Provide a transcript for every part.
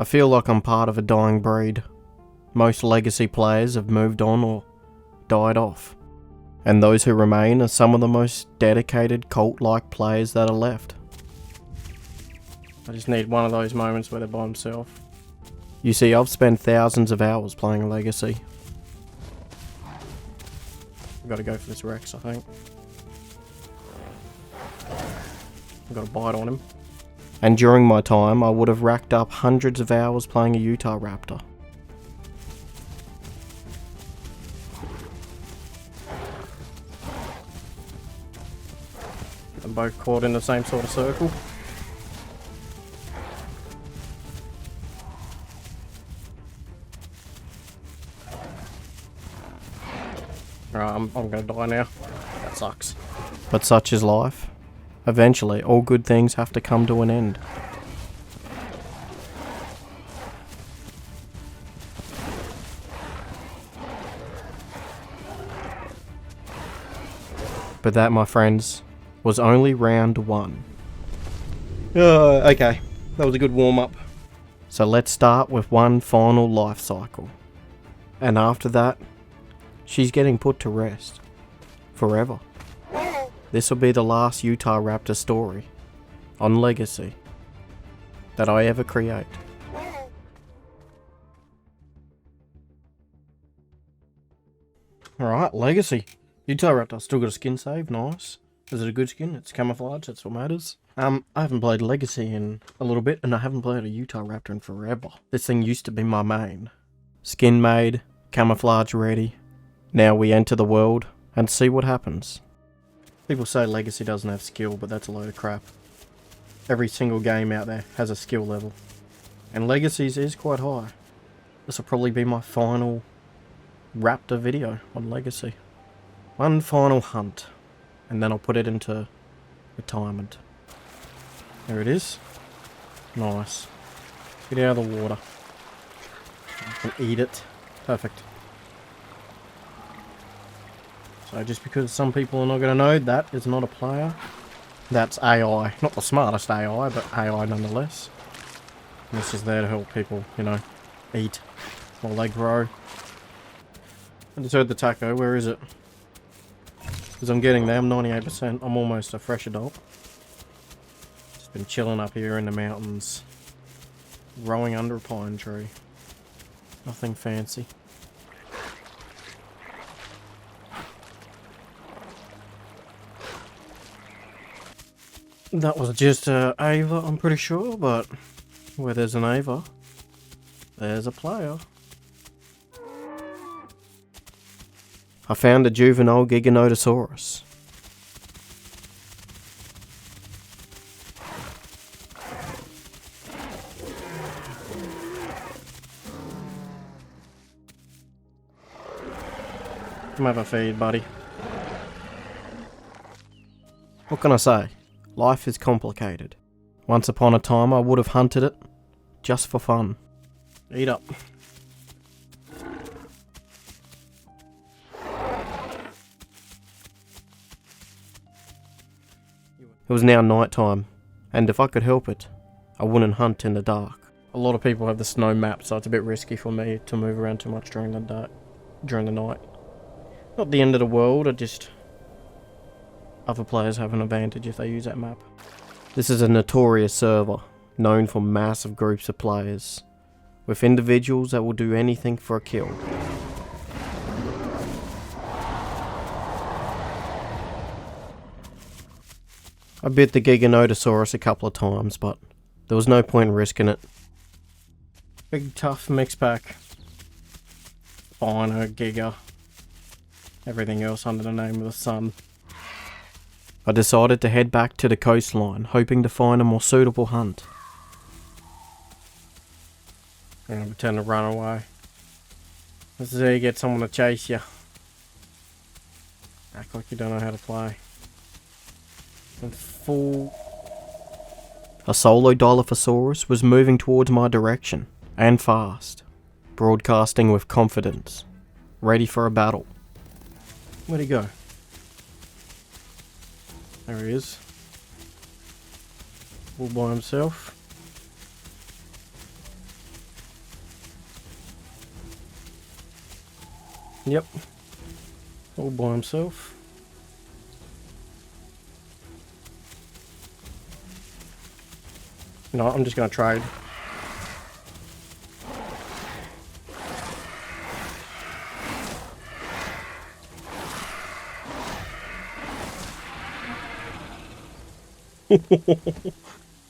I feel like I'm part of a dying breed. Most legacy players have moved on or died off, and those who remain are some of the most dedicated cult-like players that are left. I just need one of those moments where they're by himself. You see, I've spent thousands of hours playing Legacy. I've got to go for this Rex, I think. I've got a bite on him. And during my time, I would have racked up hundreds of hours playing a Utahraptor. They're both caught in the same sort of circle. Alright, I'm gonna die now. That sucks. But such is life. Eventually, all good things have to come to an end. But that, my friends, was only round 1. Okay. That was a good warm-up. So let's start with one final life cycle. And after that, she's getting put to rest. Forever. This will be the last Utahraptor story on Legacy that I ever create. Alright, Legacy. Utahraptor still got a skin save, nice. Is it a good skin? It's camouflage, that's what matters. I haven't played Legacy in a little bit, and I haven't played a Utahraptor in forever. This thing used to be my main. Skin made, camouflage ready. Now we enter the world and see what happens. People say Legacy doesn't have skill, but that's a load of crap. Every single game out there has a skill level. And Legacy's is quite high. This will probably be my final Raptor video on Legacy. One final hunt. And then I'll put it into retirement. There it is. Nice. Get out of the water. I can eat it. Perfect. So just because some people are not going to know, that is not a player. That's AI. Not the smartest AI, but AI nonetheless. And this is there to help people, you know, eat while they grow. I just heard the taco. Where is it? Because I'm getting there. I'm 98%. I'm almost a fresh adult. Just been chilling up here in the mountains. Rowing under a pine tree. Nothing fancy. That was just Ava, I'm pretty sure, but where there's an Ava, there's a player. I found a juvenile Dinosaurs. Come have a feed, buddy. What can I say? Life is complicated. Once upon a time I would have hunted it just for fun. Eat up. It was now night time, and if I could help it, I wouldn't hunt in the dark. A lot of people have the snow map, so it's a bit risky for me to move around too much during the night. Not the end of the world, other players have an advantage if they use that map. This is a notorious server, known for massive groups of players, with individuals that will do anything for a kill. I bit the Dinosaur a couple of times, but there was no point in risking it. Big tough mix pack. Spino, Giga. Everything else under the name of the sun. I decided to head back to the coastline, hoping to find a more suitable hunt. I'm gonna pretend to run away. This is how you get someone to chase you. Act like you don't know how to play. And full... A solo Dilophosaurus was moving towards my direction, and fast, broadcasting with confidence, ready for a battle. Where'd he go? There he is. All by himself. Yep. All by himself. No, I'm just gonna trade.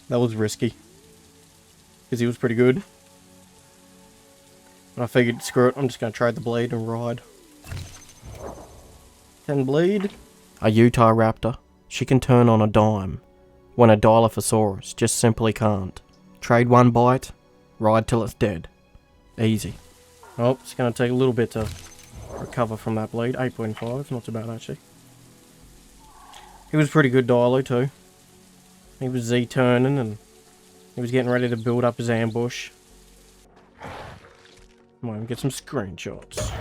That was risky. Because he was pretty good. And I figured, screw it, I'm just going to trade the bleed and ride. 10 bleed. A Utahraptor. She can turn on a dime. When a Dilophosaurus just simply can't. Trade one bite, ride till it's dead. Easy. Oh, it's going to take a little bit to recover from that bleed. 8.5, not too bad actually. He was pretty good Dilo too. He was Z-turning and he was getting ready to build up his ambush. Might even get some screenshots.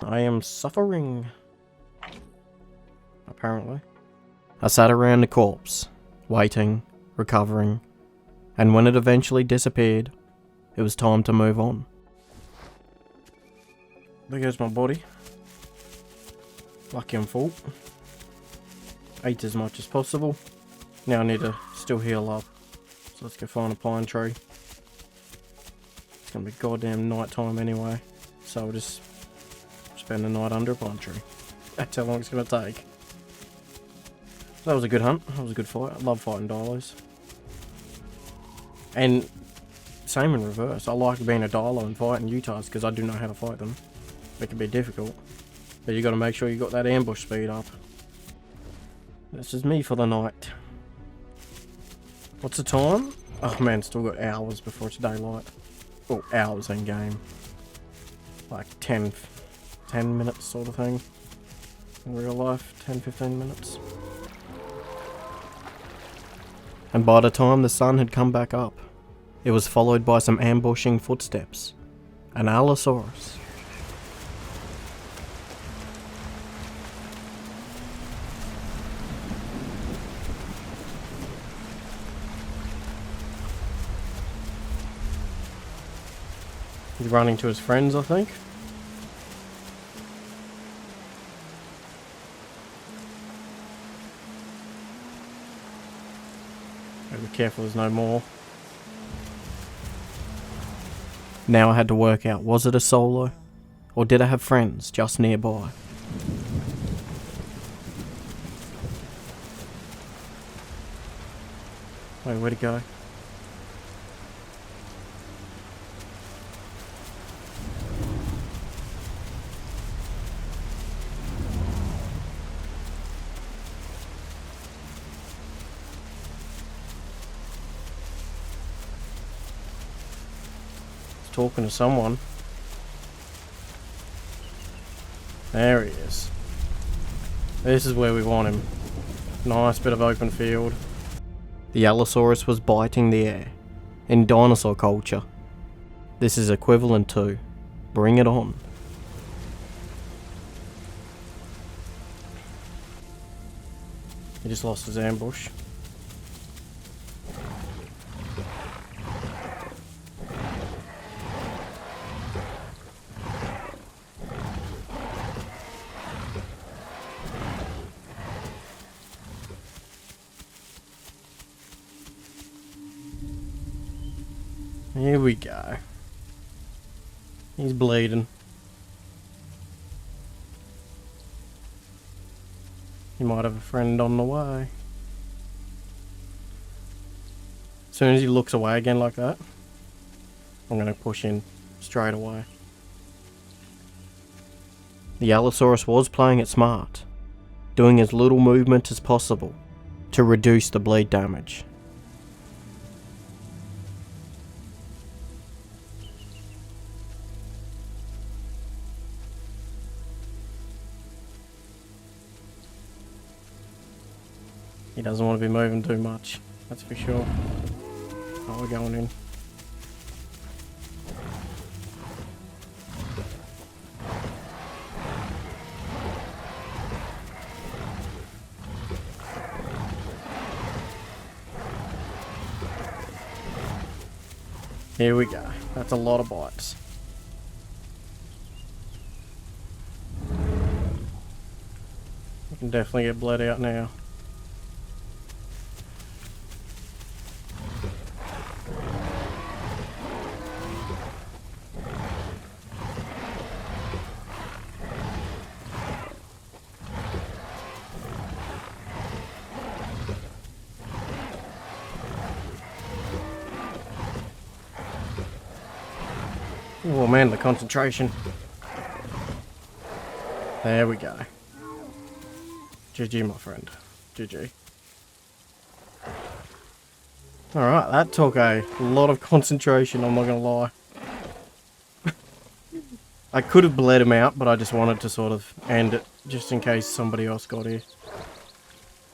I am suffering. Apparently. I sat around the corpse, waiting, recovering, and when it eventually disappeared, it was time to move on. There goes my body. Lucky I'm full. Ate as much as possible. Now I need to still heal up. So let's go find a pine tree. It's gonna be goddamn night time anyway. So we'll just spend the night under a pine tree. That's how long it's gonna take. That was a good hunt. That was a good fight. I love fighting Dilos. And same in reverse. I like being a Dilo and fighting Utahs because I do know how to fight them. It can be difficult. But you gotta make sure you got that ambush speed up. This is me for the night. What's the time? Oh man, still got hours before it's daylight. Oh, hours in game. Like 10 minutes sort of thing. In real life, 10-15 minutes. And by the time the sun had come back up, it was followed by some ambushing footsteps. An Allosaurus. He's running to his friends, I think. Gotta be careful there's no more. Now I had to work out, was it a solo? Or did I have friends just nearby? Wait, where'd it go? Talking to someone. There he is. This is where we want him. Nice bit of open field. The Allosaurus was biting the air. In dinosaur culture, this is equivalent to bring it on. He just lost his ambush. Here we go. He's bleeding. He might have a friend on the way. As soon as he looks away again like that, I'm going to push in straight away. The Allosaurus was playing it smart, doing as little movement as possible to reduce the bleed damage. He doesn't want to be moving too much, that's for sure. Oh, we're going in. Here we go. That's a lot of bites. can definitely get bled out now. Oh man, the concentration. There we go. GG, my friend. GG. Alright, that took a lot of concentration, I'm not gonna lie. I could have bled him out, but I just wanted to sort of end it, just in case somebody else got here.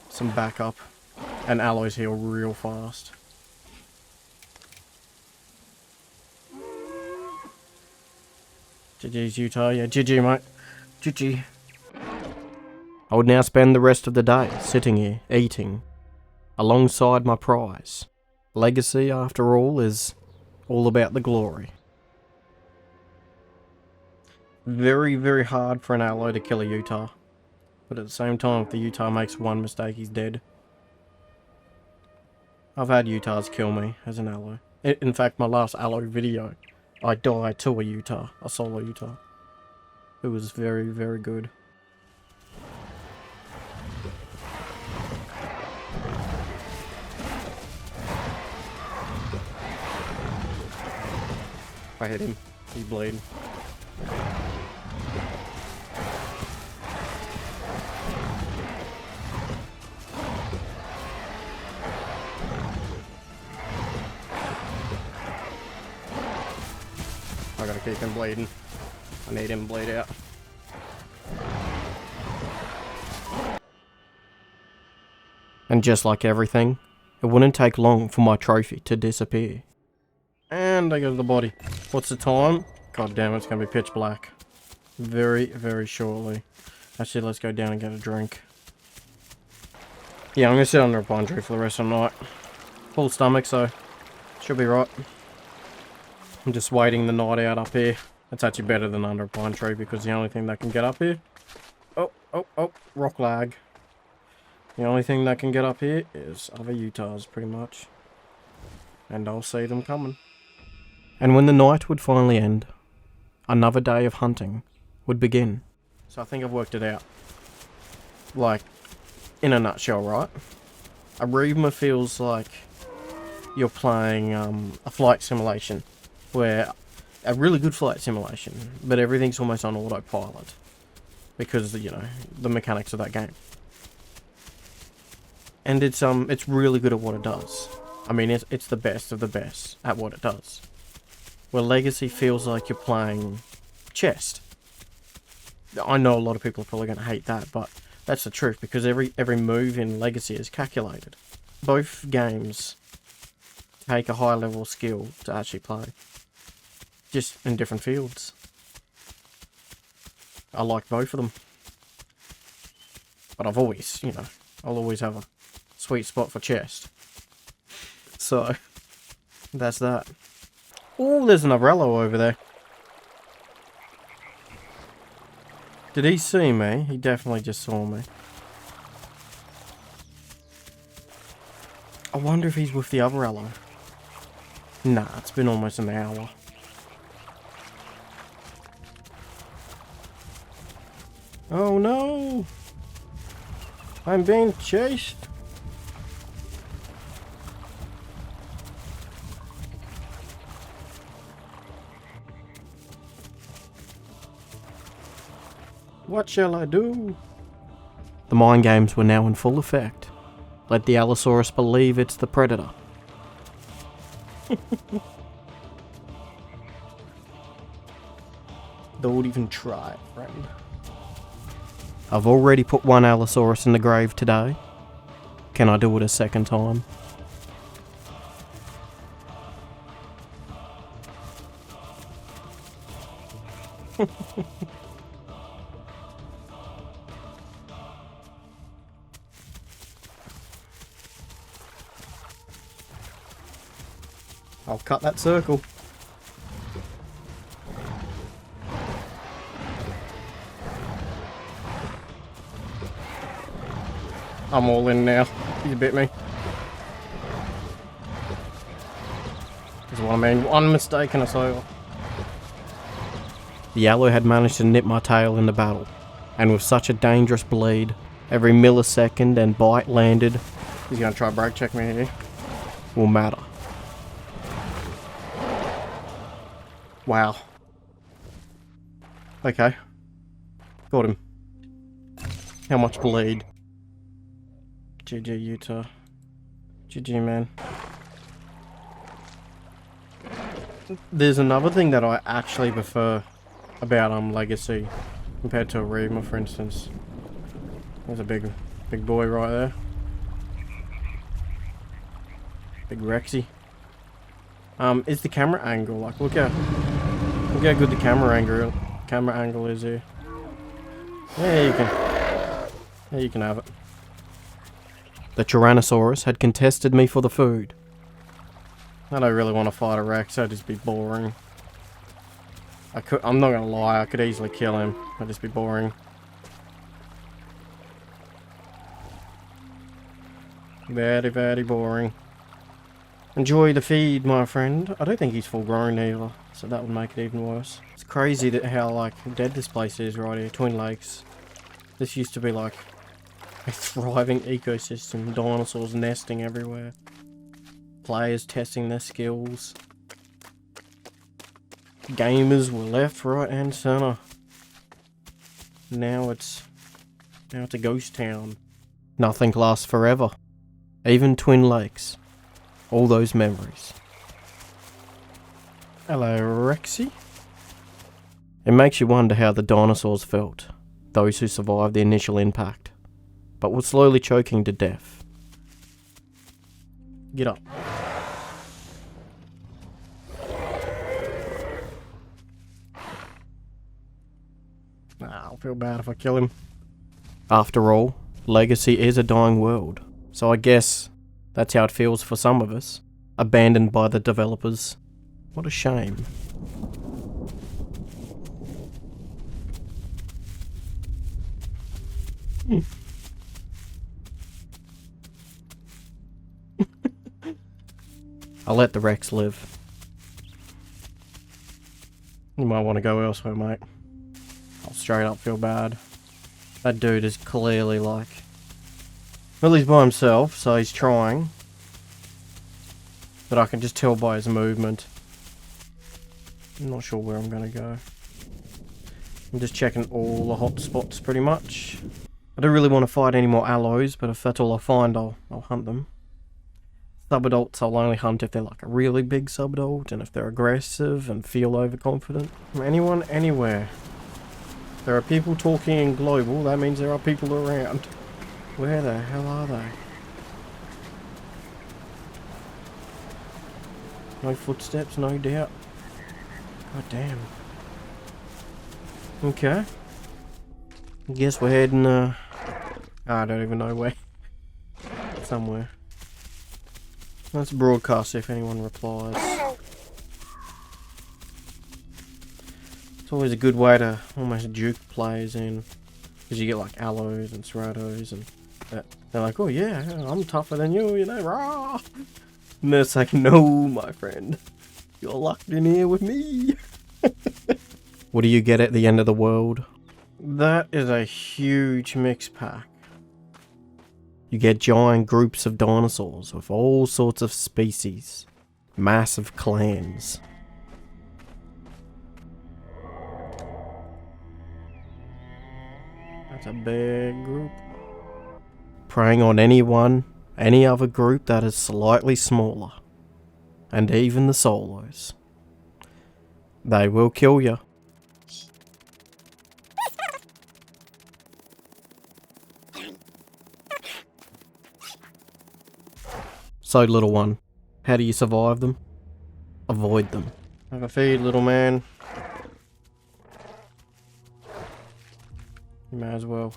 Some backup. And alloys heal real fast. GG's Utah, yeah, GG mate. GG. I would now spend the rest of the day sitting here, eating, alongside my prize. Legacy, after all, is all about the glory. Very, very hard for an alloy to kill a Utah. But at the same time, if the Utah makes one mistake, he's dead. I've had Utahs kill me as an alloy. In fact, my last alloy video, I died to a Utah, a solo Utah. It was very, very good. I hit him. He's bleeding. I gotta keep him bleeding. I need him to bleed out. And just like everything, it wouldn't take long for my trophy to disappear. And I go to the body. What's the time? God damn it, it's gonna be pitch black. Very, very shortly. Actually, let's go down and get a drink. Yeah, I'm gonna sit under a pine tree for the rest of the night. Full stomach, so should be right. I'm just waiting the night out up here. It's actually better than under a pine tree because the only thing that can get up here... Oh, rock lag. The only thing that can get up here is other Utahs, pretty much. And I'll see them coming. And when the night would finally end, another day of hunting would begin. So I think I've worked it out. Like, in a nutshell, right? Evrima feels like you're playing a flight simulation. Where a really good flight simulation, but everything's almost on autopilot. Because, you know, the mechanics of that game. And it's really good at what it does. I mean, it's the best of the best at what it does. Where Legacy feels like you're playing chess. I know a lot of people are probably going to hate that, but that's the truth, because every move in Legacy is calculated. Both games take a high level of skill to actually play. Just in different fields. I like both of them. But I've always, you know, I'll always have a sweet spot for chest. So, that's that. Oh, there's another allo over there. Did he see me? He definitely just saw me. I wonder if he's with the other allo. Nah, it's been almost an hour. Oh no! I'm being chased! What shall I do? The mind games were now in full effect. Let the Allosaurus believe it's the predator. Don't even try, friend. I've already put one Allosaurus in the grave today. Can I do it a second time? I'll cut that circle. I'm all in now. You bit me. That's what I mean. One mistake and it's over. The yellow had managed to nip my tail in the battle, and with such a dangerous bleed, every millisecond and bite landed, he's gonna try brake check me here, will matter. Wow. Okay. Got him. How much bleed? GG Utah. GG man. There's another thing that I actually prefer about Legacy compared to Evrima, for instance. There's a big boy right there. Big Rexy. Is the camera angle, like look how good the camera angle is here. Yeah, you can have it. The Tyrannosaurus had contested me for the food. I don't really want to fight a Rex, that'd just be boring. I'm not gonna lie, I could easily kill him. That'd just be boring. Very, very boring. Enjoy the feed, my friend. I don't think he's full grown either, so that would make it even worse. It's crazy that how like dead this place is right here, Twin Lakes. This used to be like a thriving ecosystem, dinosaurs nesting everywhere. Players testing their skills. Gamers were left, right and center. Now it's a ghost town. Nothing lasts forever. Even Twin Lakes. All those memories. Hello, Rexy. It makes you wonder how the dinosaurs felt, those who survived the initial impact, but were slowly choking to death. Get up. I'll feel bad if I kill him. After all, Legacy is a dying world, so I guess that's how it feels for some of us. Abandoned by the developers. What a shame. I'll let the Rex live. You might want to go elsewhere, mate. I'll straight up feel bad. That dude is clearly like... Well, he's by himself, so he's trying. But I can just tell by his movement. I'm not sure where I'm gonna go. I'm just checking all the hot spots pretty much. I don't really want to fight any more alloys, but if that's all I find, I'll hunt them. Subadults I'll only hunt if they're like a really big subadult, and if they're aggressive and feel overconfident. From anyone, anywhere. If there are people talking in global, that means there are people around. Where the hell are they? No footsteps, no doubt. God damn. Okay. I guess we're heading, I don't even know where. Somewhere. Let's broadcast if anyone replies. It's always a good way to almost juke players in. Because you get like allos and stratos and that. They're like, oh yeah, I'm tougher than you know, rah! And it's like, no, my friend. You're locked in here with me. What do you get at the end of the world? That is a huge mix pack. You get giant groups of dinosaurs with all sorts of species. Massive clans. That's a big group. Preying on any other group that is slightly smaller. And even the solos. They will kill you. So, little one, how do you survive them? Avoid them. Have a feed, little man. You may as well.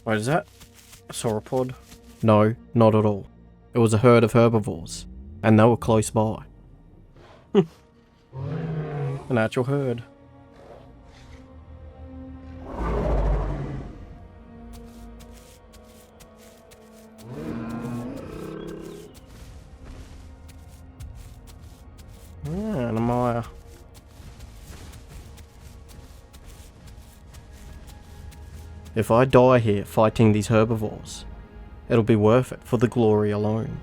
Wait, is that a sauropod? No, not at all. It was a herd of herbivores, and they were close by. An actual herd. If I die here fighting these herbivores, it'll be worth it for the glory alone.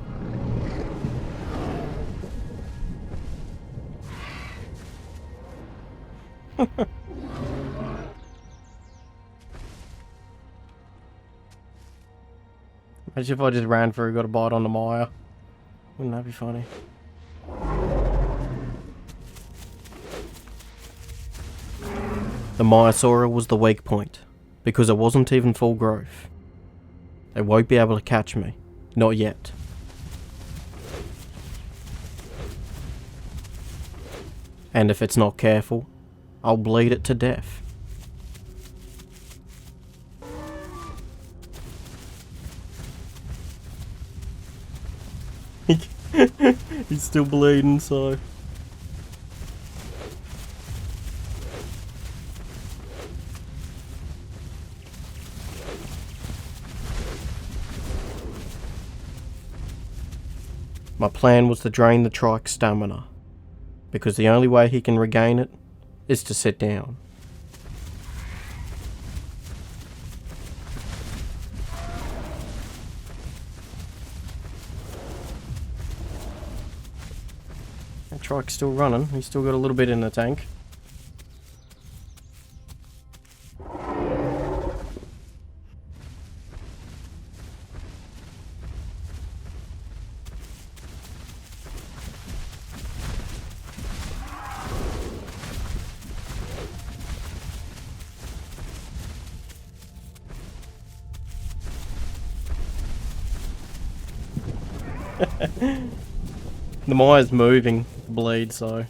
Imagine if I just ran through, got a bite on the mire. Wouldn't that be funny? The Myosaur was the weak point, because it wasn't even full growth. They won't be able to catch me. Not yet. And if it's not careful, I'll bleed it to death. He's still bleeding, so... My plan was to drain the trike's stamina, because the only way he can regain it is to sit down. That trike's still running, he's still got a little bit in the tank. The mire's moving to bleed, so...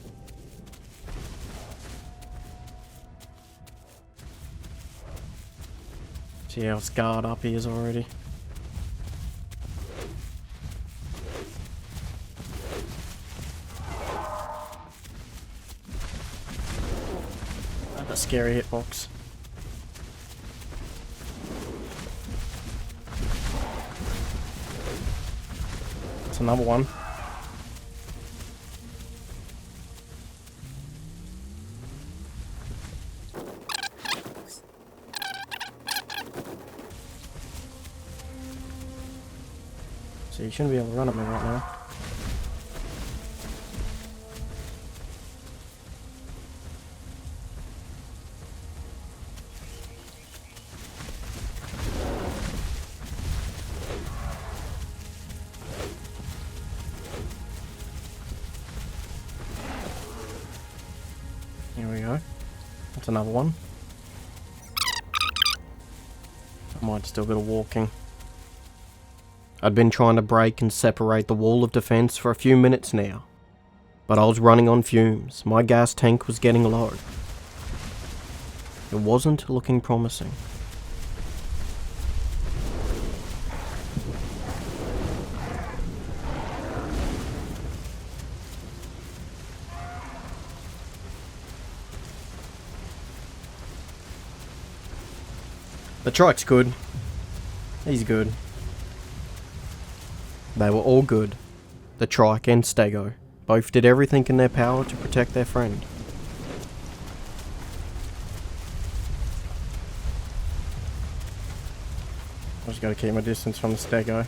See how scarred up he is already. That's a scary hitbox. That's another one. So you shouldn't be able to run at me right now. Here we go. That's another one. I might still get a walking. I'd been trying to break and separate the wall of defense for a few minutes now, but I was running on fumes. My gas tank was getting low. It wasn't looking promising. The trike's good. He's good. They were all good. The trike and stego both did everything in their power to protect their friend. I just gotta keep my distance from the stego.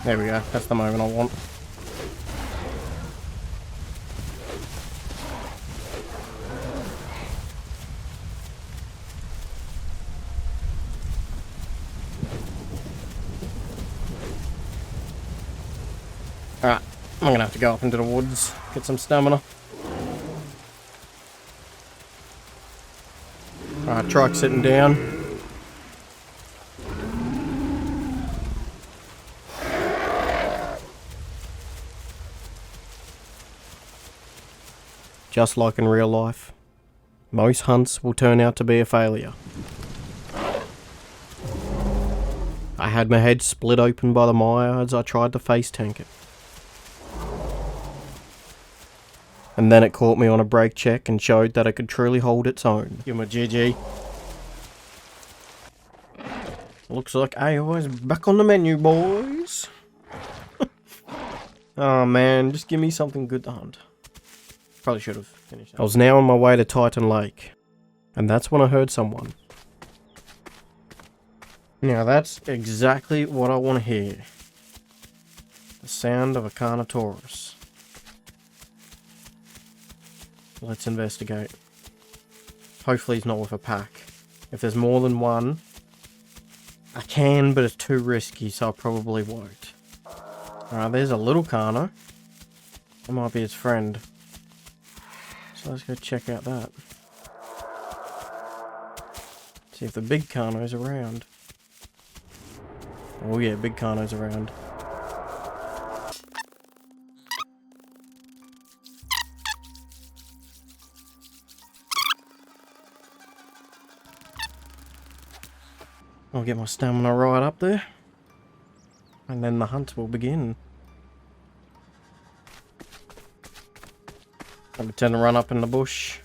There we go, that's the moment I want. Alright, I'm gonna have to go up into the woods, get some stamina. Alright, trike sitting down. Just like in real life, most hunts will turn out to be a failure. I had my head split open by the mire as I tried to face tank it. And then it caught me on a brake check and showed that it could truly hold its own. Give me a GG. Looks like AI is back on the menu, boys. Oh man, just give me something good to hunt. Probably should have finished that. I was now on my way to Titan Lake. And that's when I heard someone. Now that's exactly what I want to hear. The sound of a Carnotaurus. Let's investigate. Hopefully he's not with a pack. If there's more than one, I can, but it's too risky, so I probably won't. Alright, there's a little Carno. It might be his friend. So let's go check out that. See if the big Carno's around. Oh yeah, big Carno's around. I'll get my stamina right up there. And then the hunt will begin. I pretend to run up in the bush.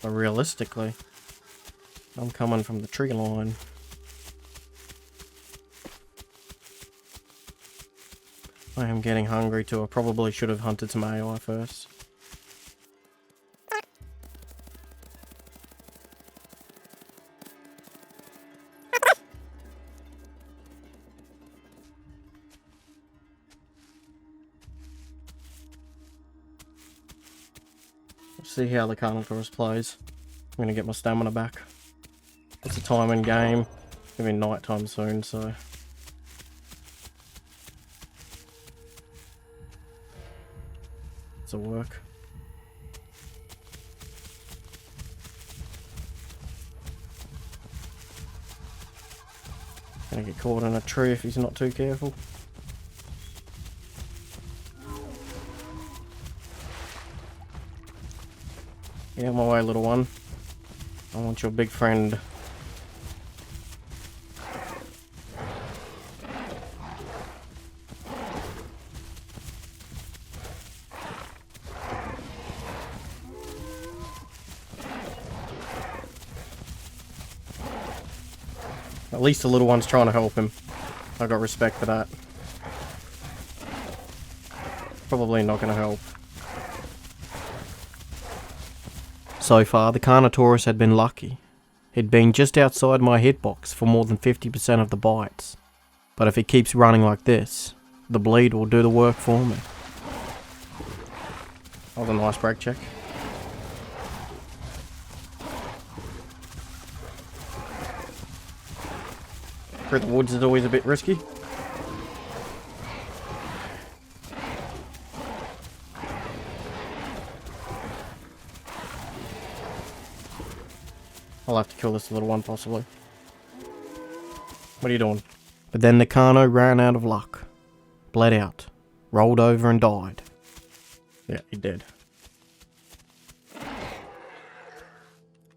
But realistically, I'm coming from the tree line. I am getting hungry too. I probably should have hunted some AI first. See how the Carnotaurus plays. I'm gonna get my stamina back. It's a timing game. It's gonna be night time soon, so. This'll work. Gonna get caught in a tree if he's not too careful. Get out of my way, little one. I want your big friend. At least the little one's trying to help him. I got respect for that. Probably not going to help. So far, the Carnotaurus had been lucky. He'd been just outside my hitbox for more than 50% of the bites. But if he keeps running like this, the bleed will do the work for me. That was a nice brake check. Through the woods is always a bit risky. I'll have to kill this little one, possibly. What are you doing? But then the Carno ran out of luck. Bled out. Rolled over and died. Yeah, he did.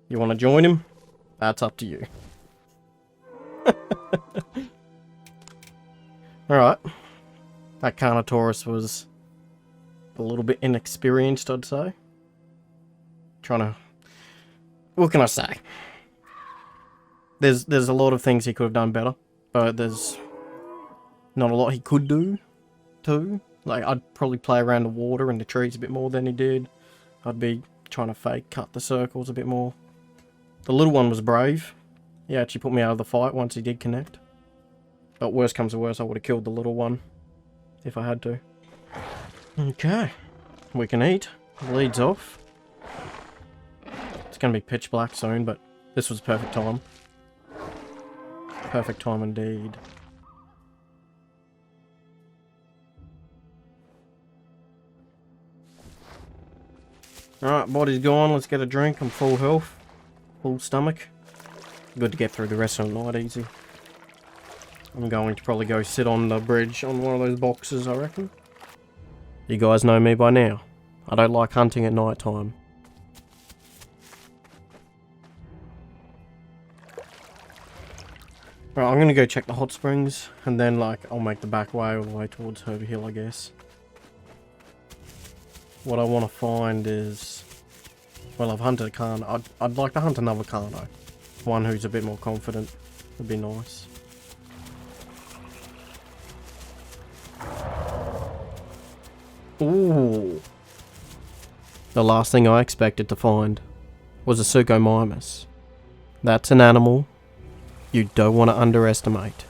You want to join him? That's up to you. Alright. That Carnotaurus was a little bit inexperienced, I'd say. Trying to... What can I say? There's a lot of things he could have done better, but there's not a lot he could do, too. Like, I'd probably play around the water and the trees a bit more than he did. I'd be trying to fake cut the circles a bit more. The little one was brave. He actually put me out of the fight once he did connect. But worst comes to worst, I would have killed the little one if I had to. Okay, we can eat. Leads off. It's going to be pitch black soon, but this was perfect time. Perfect time indeed. Alright, body's gone. Let's get a drink. I'm full health. Full stomach. Good to get through the rest of the night easy. I'm going to probably go sit on the bridge on one of those boxes, I reckon. You guys know me by now. I don't like hunting at night time. Right, I'm gonna go check the hot springs, and then, like, I'll make the back way all the way towards Herbie Hill, I guess. What I want to find is... Well, I've hunted a Carno. I'd like to hunt another Carno. One who's a bit more confident. Would be nice. Ooh. The last thing I expected to find was a Suchomimus. That's an animal you don't want to underestimate.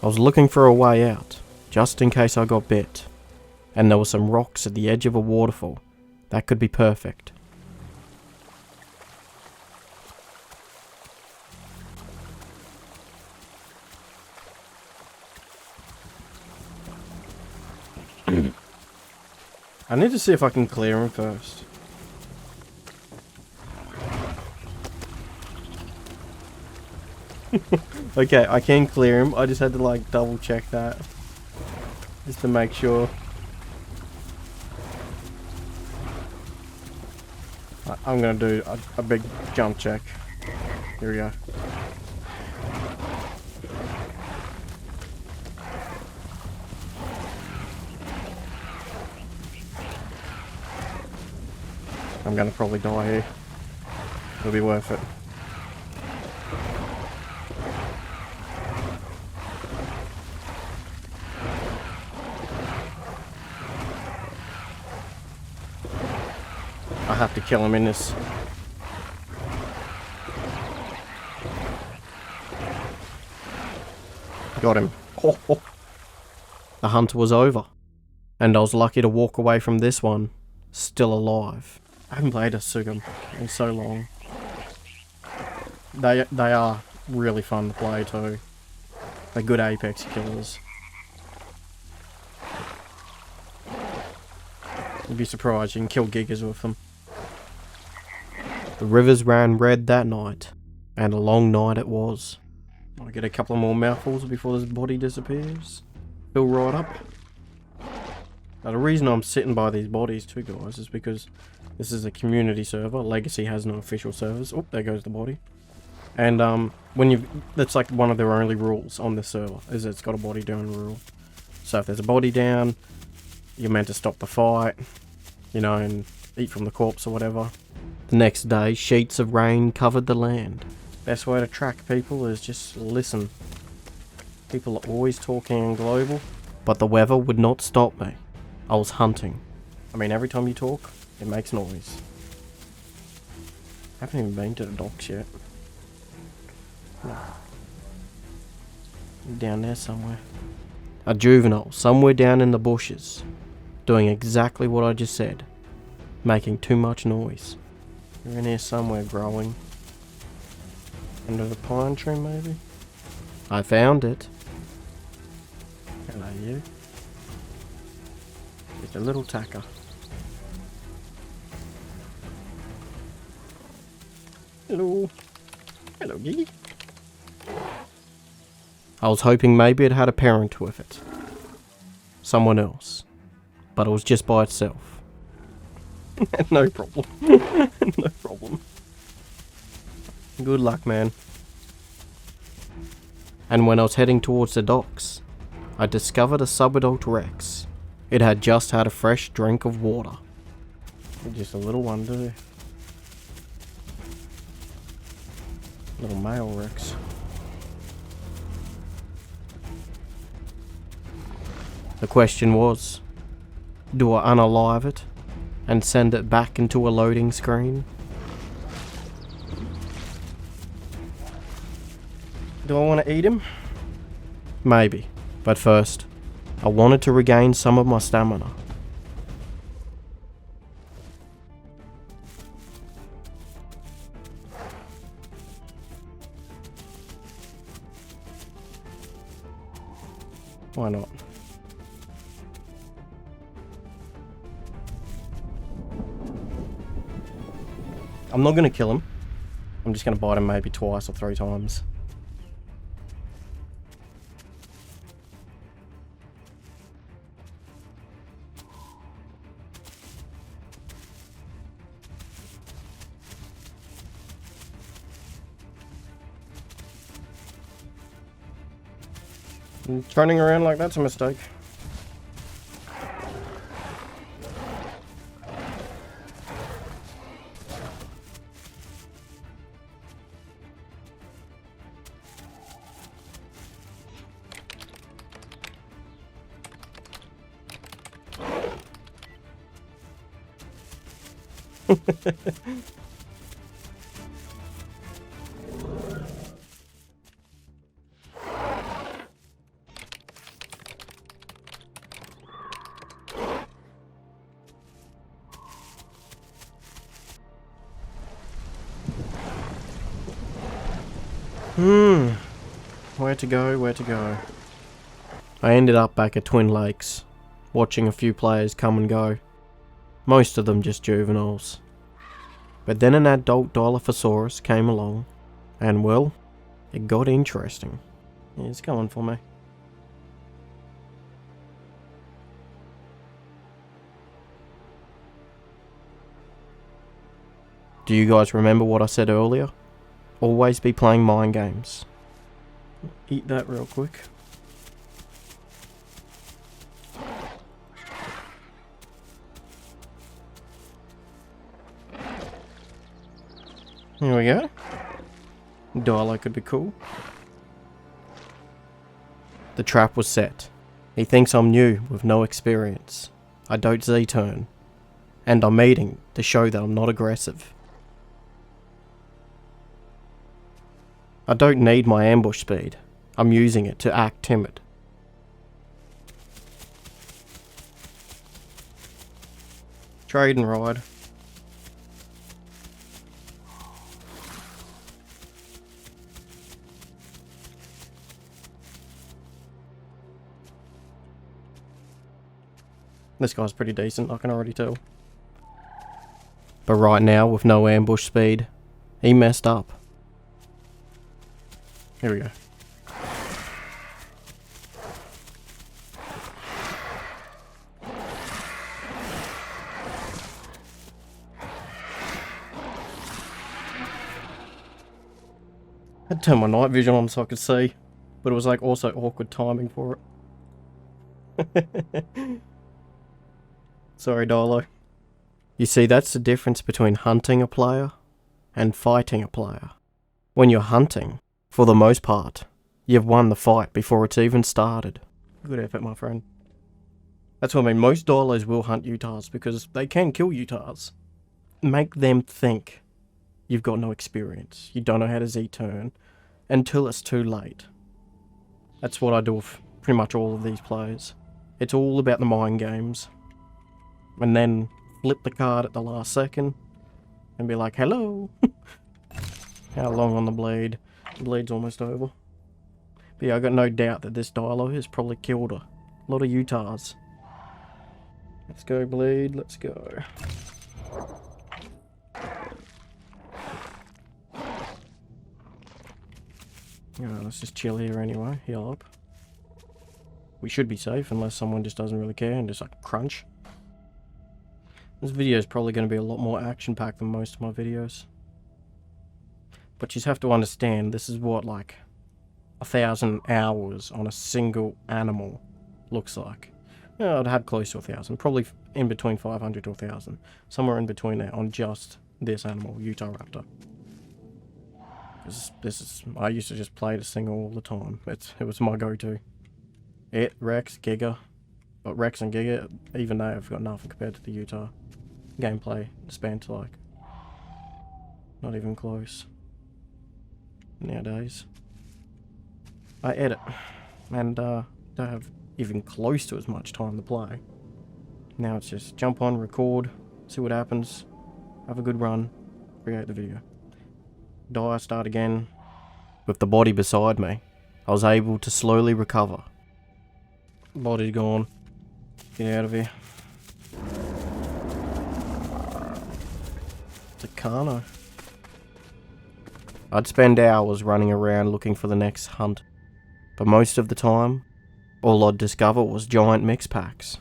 I was looking for a way out, just in case I got bit, and there were some rocks at the edge of a waterfall. That could be perfect. I need to see if I can clear him first. Okay, I can clear him. I just had to like double check that. Just to make sure. I'm gonna do a big jump check. Here we go. I'm gonna probably die here. It'll be worth it. I have to kill him in this. Got him. Oh, oh. The hunt was over. And I was lucky to walk away from this one still alive. I haven't played a Sugum in so long. They are really fun to play too. They're good apex killers. You'd be surprised you can kill gigas with them. The rivers ran red that night, and a long night it was. I'll get a couple more mouthfuls before this body disappears. Fill right up. Now the reason I'm sitting by these bodies too, guys, is because this is a community server. Legacy has no official servers. Oh, there goes the body. And that's like one of their only rules on this server, is it's got a body down rule. So if there's a body down, you're meant to stop the fight, you know, and eat from the corpse or whatever. The next day, sheets of rain covered the land. Best way to track people is just listen. People are always talking in global, but the weather would not stop me. I was hunting. I mean, every time you talk, it makes noise. I haven't even been to the docks yet. No. Down there somewhere. A juvenile, somewhere down in the bushes, doing exactly what I just said. Making too much noise. You're in here somewhere growing. Under the pine tree, maybe? I found it. Hello, you. It's a little tacker. Hello. Hello, Giggy. I was hoping maybe it had a parent with it. Someone else. But it was just by itself. No problem. No problem. Good luck, man. And when I was heading towards the docks, I discovered a subadult Rex. It had just had a fresh drink of water. Just a little one, too. Little male Rex. The question was, do I unalive it and send it back into a loading screen? Do I want to eat him? Maybe, but first, I wanted to regain some of my stamina. Why not? I'm not going to kill him. I'm just going to bite him maybe twice or 3 times. And turning around like that's a mistake. Where to go, where to go? I ended up back at Twin Lakes, watching a few players come and go. Most of them just juveniles. But then an adult Dilophosaurus came along, and well, it got interesting. Yeah, it's coming for me. Do you guys remember what I said earlier? Always be playing mind games. Eat that real quick. Here we go. Dilo could be cool. The trap was set. He thinks I'm new with no experience. I don't Z-turn. And I'm eating to show that I'm not aggressive. I don't need my ambush speed. I'm using it to act timid. Trade and ride. This guy's pretty decent, I can already tell. But right now, with no ambush speed, he messed up. Here we go. I had to turn my night vision on so I could see, but it was like also awkward timing for it. Sorry, Dilo. You see, that's the difference between hunting a player and fighting a player. When you're hunting, for the most part, you've won the fight before it's even started. Good effort, my friend. That's what I mean, most Dilos will hunt Utahs because they can kill Utahs. Make them think you've got no experience, you don't know how to Z-turn, until it's too late. That's what I do with pretty much all of these players. It's all about the mind games. And then flip the card at the last second and be like, hello. How long on the blade? The blade's almost over. But yeah, I got no doubt that this Dilo has probably killed a lot of Utahs. Let's go, blade, let's go. Alright, let's just chill here anyway, heal up. We should be safe unless someone just doesn't really care and just like crunch. This video is probably going to be a lot more action-packed than most of my videos. But you have to understand, this is what, like, 1,000 hours on a single animal looks like. Yeah, I'd have close to 1,000, probably in between 500 to 1,000. Somewhere in between there on just this animal, Utahraptor. This is, I used to just play this thing all the time. It was my go-to. It, Rex, Giga. But Rex and Giga, even they have got nothing compared to the Utah gameplay span to like. Not even close. Nowadays. I edit. And don't have even close to as much time to play. Now it's just jump on, record, see what happens, have a good run, create the video. Die, start again. With the body beside me, I was able to slowly recover. Body gone. Get out of here. It's a Kano. I'd spend hours running around looking for the next hunt, but most of the time, all I'd discover was giant mix packs.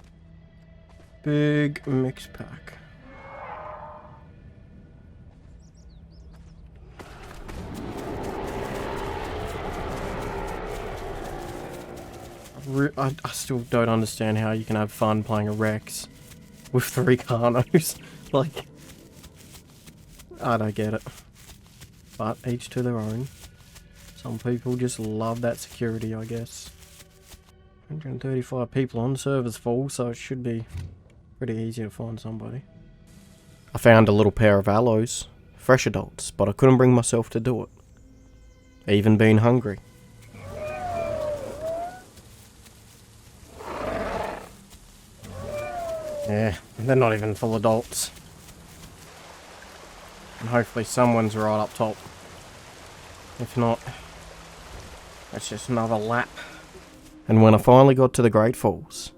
Big mix pack. I still don't understand how you can have fun playing a Rex with 3 Carnos. Like, I don't get it. But each to their own. Some people just love that security, I guess. 135 people on, server's full, so it should be pretty easy to find somebody. I found a little pair of aloes, fresh adults, but I couldn't bring myself to do it. Even being hungry. Yeah, they're not even full adults. And hopefully someone's right up top. If not, it's just another lap. And when I finally got to the Great Falls,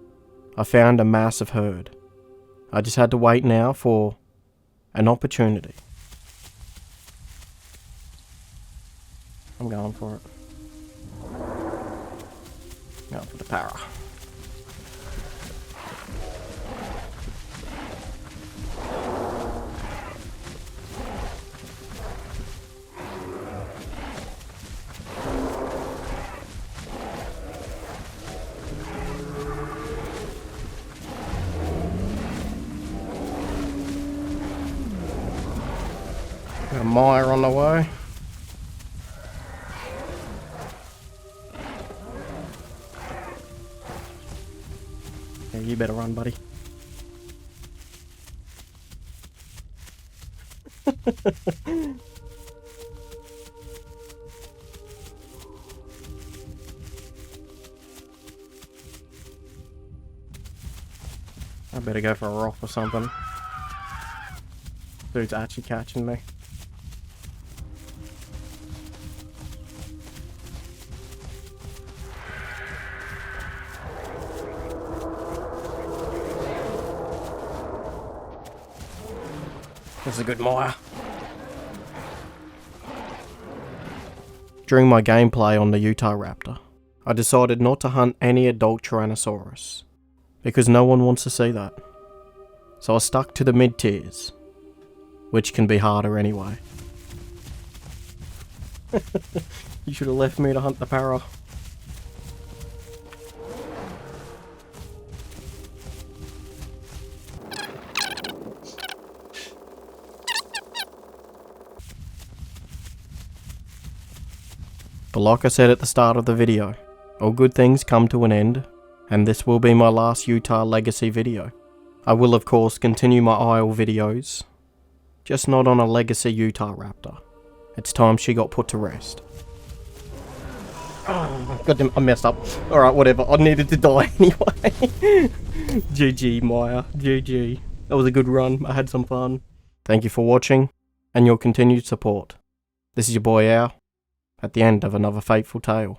I found a massive herd. I just had to wait now for an opportunity. I'm going for it. Going for the para. Got a mire on the way. Yeah, you better run, buddy. I better go for a rock or something. Dude's actually catching me. This is a good mire. During my gameplay on the Utahraptor, I decided not to hunt any adult Tyrannosaurus, because no one wants to see that. So I stuck to the mid-tiers, which can be harder anyway. You should have left me to hunt the para. But like I said at the start of the video, all good things come to an end, and this will be my last Utah Legacy video. I will of course continue my Isle videos, just not on a Legacy Utahraptor. It's time she got put to rest. Oh, goddamn, I messed up. Alright, whatever, I needed to die anyway. GG, Maya, GG. That was a good run, I had some fun. Thank you for watching, and your continued support. This is your boy Owl, at the end of another fateful tale.